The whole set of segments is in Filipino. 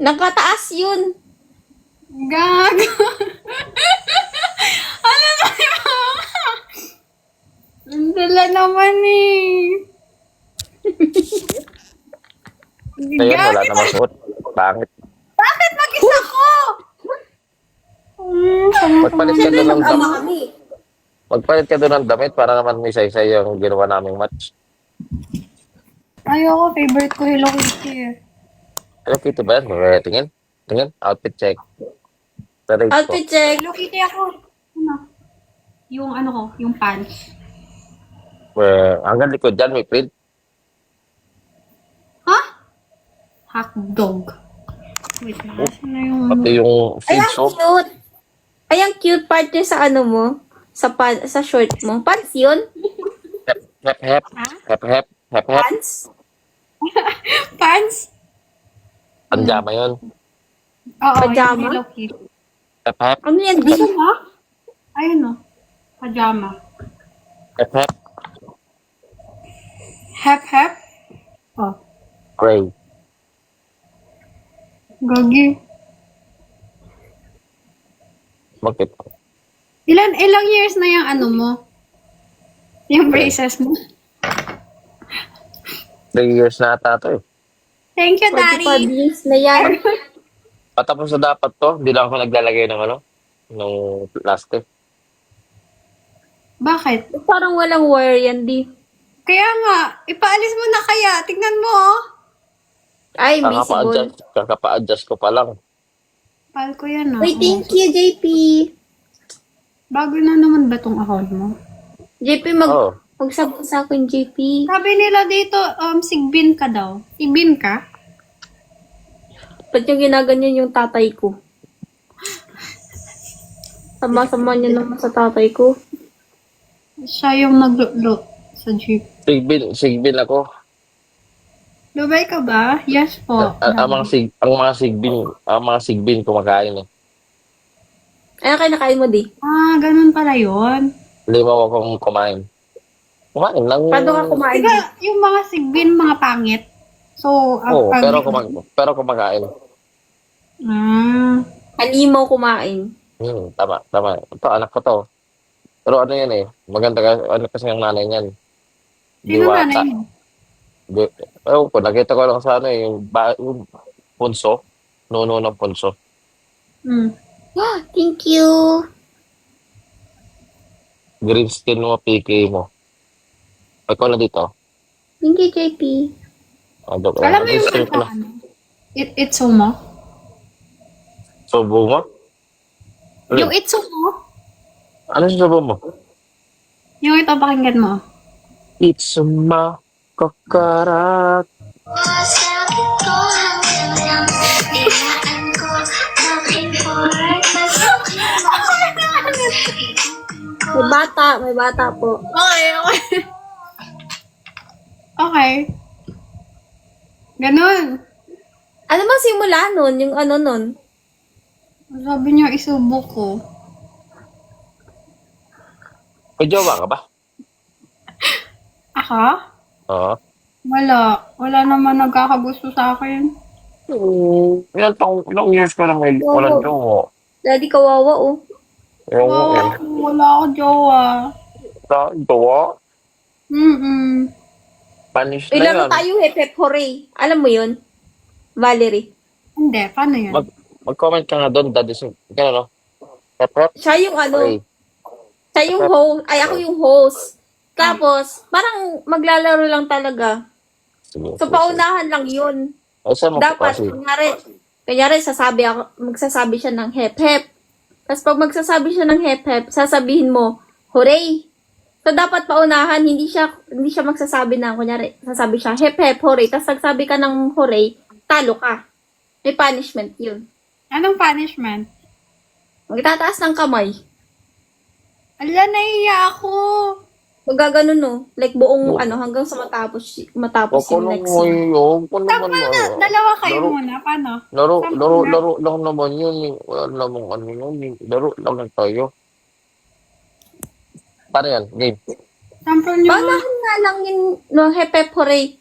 Nakataas yun. Gago. Ano ba yun? Ang dala naman eh. Ngayon, wala Gago. namang suot. Pangit. Bakit mag-isa ko? Magpalit ka Siyempre, doon ng mag-ama damit. kami. Magpalit ka doon ng damit para naman may saysay yung ginawa naming match. Ayoko, favorite ko Hello Kitty eh. Hello Kitty ba yan? Tingin. Tingin. Outfit check. Tarig ko. Outfit check. Hello Kitty ako. Ano? Yung ano ko, yung pants. Hanggang likod dyan, may print. Ha? Hotdog. Wait na, asan na yung... Pati yung Ay, feed ang soap. cute. Ay, ang cute part niya sa ano mo. Sa short mo. Pants yun? Hep, hep, hep. Ha? Hep, hep. Hep, hep. Pants? Pants? Panjama yun. Oo, Pajama? yung Hello Kitty. Hep, hep. Ano yan, di? Ano ba? Ayun o. Pajama. Hep, hep. Hep hep? Oh. Gray. Gagi. Bakit? Ilang years na yung ano mo? Yung braces mo? 3 years na ata ito eh. Thank you, 45 Daddy. years na yan. Patapos na dapat to. Hindi lang ako naglalagay ng ano. Ng plastic. Bakit? Parang walang wire yan, di. Kaya nga, ipaalis mo na kaya. Tignan mo, oh. Ay, visible. Kakapa-adjust ko pa lang. Pal ko yan, ah. Wait, thank you, JP. Bago na naman ba tong account mo? JP, Oo. magsabot sa akin, JP. Sabi nila dito, sigbin ka daw. Sigbin ka? Ba't yung ginaganyan yung tatay ko? Sama-sama niya naman sa tatay ko. Siya yung naglulo sa jeep. Sigbin ako. Dubai ka ba? Yes po. Ang mga sigbin kumakain eh. Ay, kinakain mo, di. Ah, ganun pala yun. Lima akong kumain. Kumain lang. Paano ka kumain? Diba, yung mga sigbin, mga pangit. So, Oo, pangit. pero kumakain. Ah. Halimaw kumain. Tama. Ito, anak ko to. Pero ano yan eh. Maganda ano kasi ang nanay niyan. Sino nanay mo? Ewan ko, nakita ko lang sa ano eh, yung punso. Nuno ng punso. Hmm. Thank you. Green skin mo, PK mo. Ikaw na dito. Thank you, JP. Alam mo yung skin ko na. ano? Itsumo? Subo mo? Yung Itsumo? Ano sa subo mo? Yung ito, pakinggan mo. It's ma kakarat. May bata po. Okay. Okay. Ganun. Ano ba simula nun? Yung ano nun? Sabi niya, isubo ko. May jowa ka ba? Ako? Oo. Wala naman nagkakagusto sa akin. Ilang years ko lang may walang jowa. Daddy, kawawa, oh. Ewan ko Oo, eh. wala ako jowa. Jowa? Spanish na Ilaro yan. tayo, hep hep hooray. Alam mo yun? Valerie. Hindi, paano yun? Mag-comment ka nga doon, daddy. Gano'n, no? Hep, hep. Siya yung ano, Okay. siya yung host. Ay, ako yung host. Tapos, parang maglalaro lang talaga. Sige. So, paunahan lang yun. O, saan mo Dapat, kasi? kunyari, magsasabi siya ng hep hep. Tapos pag magsasabi siya ng hep hep, sasabihin mo, hooray. So, dapat paunahan, hindi siya magsasabi na, kunyari, sasabi siya, hep hep, hooray. Tapos nagsabi ka ng hooray, talo ka. May punishment yun. Anong punishment? Magtataas ng kamay. Ala, nahiya ako. Magagano no, like buong ano, hanggang sa matapos yung next one. Tama na, dalawa kayo muna. Paano? Laro lang naman yun. Wala namang ano yun. Laro lang tayo. Paano yan? Game. Sample nyo. Paunahan nga lang yung no, hep hep hooray.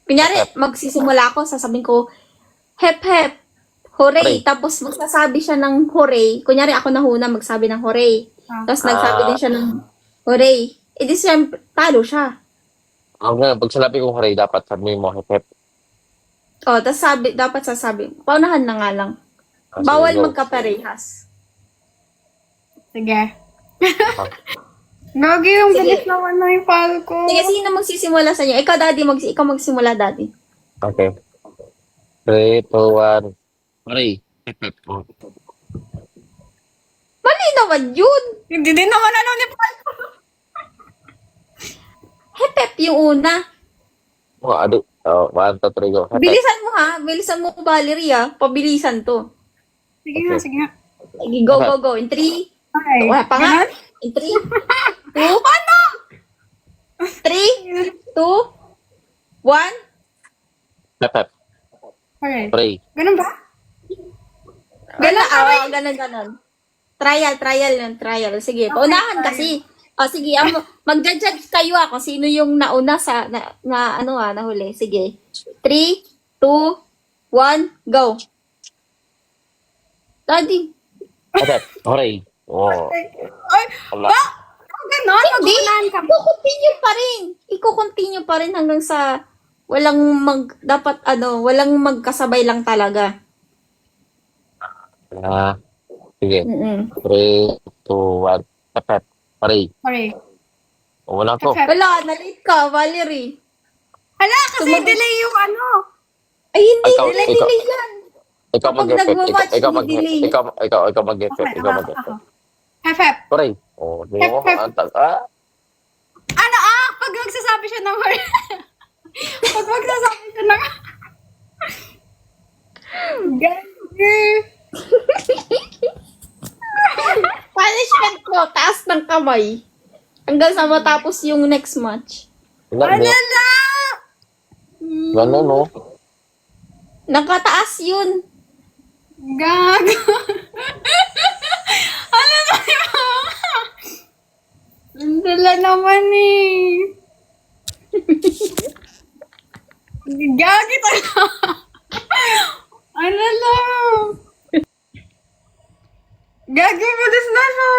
Kunyari, magsisimula ako, sasabihin ko, hep hep, hooray. Hooray. Tapos magsasabi siya ng hooray. Kunyari ako nahuna magsabi ng hooray. Tapos nagsabi din siya ng hooray. E di siyempre, talo siya. Ang nga, pag sinabi kong hooray, dapat sabihin mo, hep, hep. O, tapos dapat sasabi, paunahan na nga lang. Ah, sige, Bawal go. magkaparehas. Sige. Gagi yung Sige. bilis naman na yung pal ko. Sige, sino magsisimula sa inyo? Ikaw, daddy, ikaw magsimula, daddy. Okay. 3, 2, 1. Hooray. Hep, hep. Oh. Mali naman yun. Hindi din naman ano ni pal ko. Hep hep yung una. Oh, adi. Oh, 1, 2, 3, go. Hep, hep. Bilisan mo ha. Bilisan mo, Valerie ha. Pabilisan to. Sige nga, sige nga. Sige, go, go, go. In 3. Okay. Wala pa nga. Ganun? In 3. 2. Ano? 3. 2. 1. Hep, hep. Okay. Hooray. Ganun ba? Ganun, ganun. Trial yun, trial. Sige, paunahan kasi. O, sige, mag-judge kayo kung sino yung nauna sa, nahuli. Sige. 3, 2, 1, go. Daddy. Hep, hep. Hooray. Oh. Ay, Wala. ba? Ganon? Mag-unahan ka. Iko-continue pa rin hanggang sa walang magkasabay lang talaga. Ah. Sige. 3, Mm-mm. 2, 1. Hep, hep. Hooray. Okay. Oh, wala ko. Hep, hep. Wala, na-late ka, Valerie. Hala, kasi delay yung ano. Ay, hindi, Ikaw, delay yan. Ikaw Kapag mag-hep, hep. nagmamatch, Ikaw hindi delay. mag-hep, hep. Okay, Ikaw ako. mag-hep, hep. Hep, hep. Hooray. Oh, di mo. Hep, hep. Ano pag magsasabi siya ng pag magsasabi siya ng Gagi. Punishment ko, taas ng kamay. Hanggang sa matapos yung next match. Wala, Ano di. na? Ganun, no? Nakataas yun. Gago. Ano na yun? Ang dala naman eh. Gagi talaga. Ano lang? Gagi, bilis na siya.